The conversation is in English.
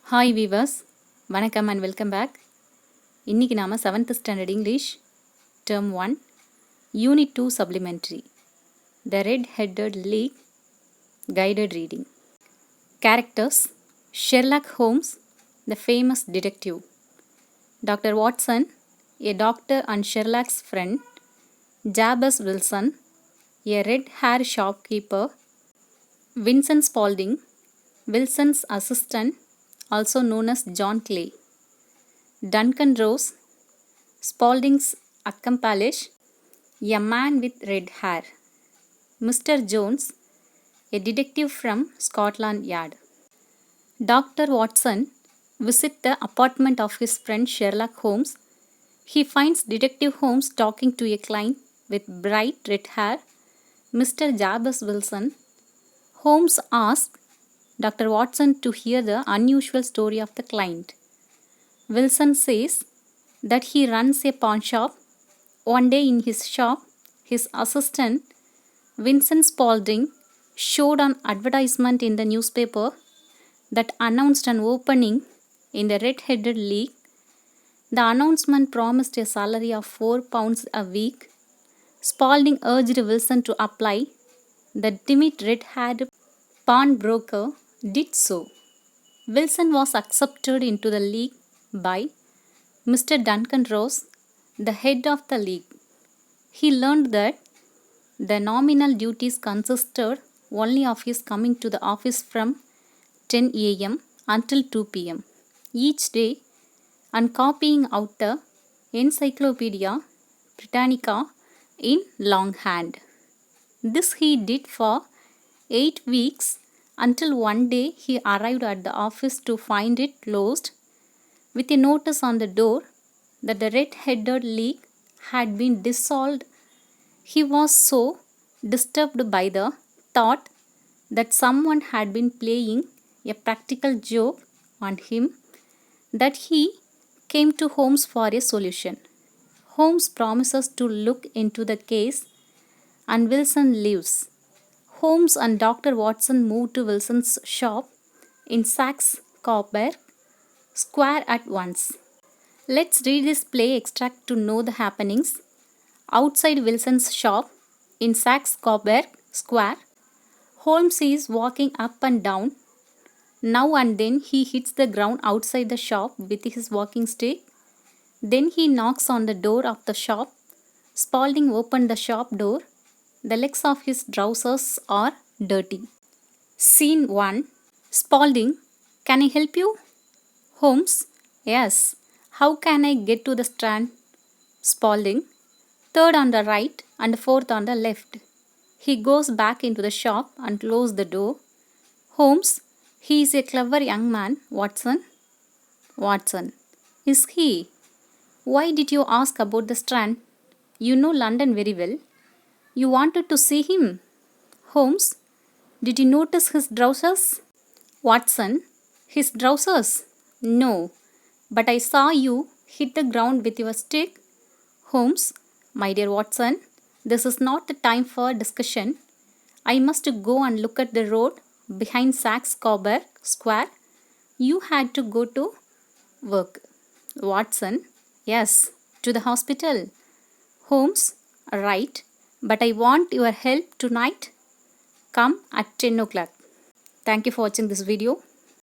Hi viewers, வணக்கம் and welcome back. இன்றைக்கி நாம் 7th standard English term 1 unit 2 supplementary The Red-Headed League guided reading. Characters: Sherlock Holmes, the famous detective; Dr. Watson, a doctor and Sherlock's friend; Jabez Wilson, a red-hair shopkeeper; Vincent Spaulding, Wilson's assistant, also known as John Clay; Duncan Rose, Spaulding's accomplice, a man with red hair; Mr. Jones, a detective from Scotland Yard. Dr. Watson visits the apartment of his friend Sherlock Holmes. He finds Detective Holmes talking to a client with bright red hair, Mr. Jabez Wilson. Holmes asks Dr. Watson to hear the unusual story of the client. Wilson says that he runs a pawn shop. One day in his shop, his assistant, Vincent Spaulding, showed an advertisement in the newspaper that announced an opening in the Red-Headed League. The announcement promised a salary of £4 a week. Spaulding urged Wilson to apply. The timid red-haired pawnbroker did so. Wilson was accepted into the league by Mr. Duncan Rose, the head of the league. He learned that the nominal duties consisted only of his coming to the office from 10 a.m. until 2 p.m. each day and copying out the Encyclopedia Britannica in longhand. This he did for 8 weeks until one day he arrived at the office to find it closed, with a notice on the door that the Red-Headed League had been dissolved. He was so disturbed by the thought that someone had been playing a practical joke on him that he came to Holmes for a solution. Holmes promises to look into the case and Wilson leaves. Holmes and Dr. Watson move to Wilson's shop in Saxe-Coburg Square at once. Let's read this play extract to know the happenings. Outside Wilson's shop in Saxe-Coburg Square, Holmes is walking up and down. Now and then he hits the ground outside the shop with his walking stick. Then he knocks on the door of the shop. Spaulding opened the shop door. The legs of his trousers are dirty. Scene 1. Spaulding: Can I help you? Holmes: Yes. How can I get to the Strand? Spaulding: Third on the right and fourth on the left. He goes back into the shop and closes the door. Holmes: He is a clever young man, Watson. Watson: Is he? Why did you ask about the Strand? You know London very well. You wanted to see him. Holmes: Did you notice his trousers? Watson: His trousers? No, but I saw you hit the ground with your stick. Holmes: My dear Watson, this is not the time for discussion. I must go and look at the road behind Saxe-Coburg Square. You had to go to work. Watson: Yes, to the hospital. Holmes: Right. But I want your help tonight. Come at 10 o'clock. Thank you for watching this video.